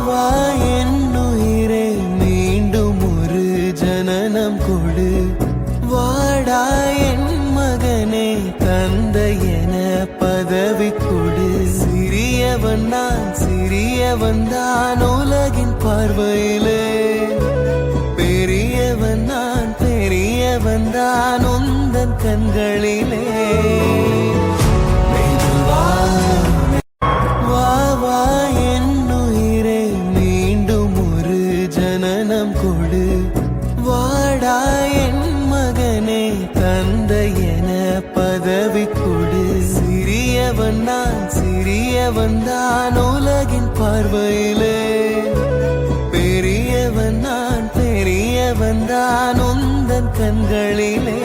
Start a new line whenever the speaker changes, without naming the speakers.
வா என்னுயிரே மீண்டும் ஒரு ஜனனம் கொடு வாடா என் மகனே தந்தை என பதவி கொடு சிறியவன் தான் உலகின் பார்வையிலே பெரியவன் தான் உந்தன் கண்களிலே வா வா என்னுயிரே மீண்டும் ஒரு ஜனனம் கொடு வாடா என் மகனே தந்தை என பதவி கொடு சிறியவன் தான் உலகின் பார்வையிலே பெரியவன் தான் உந்தன் கண்களிலே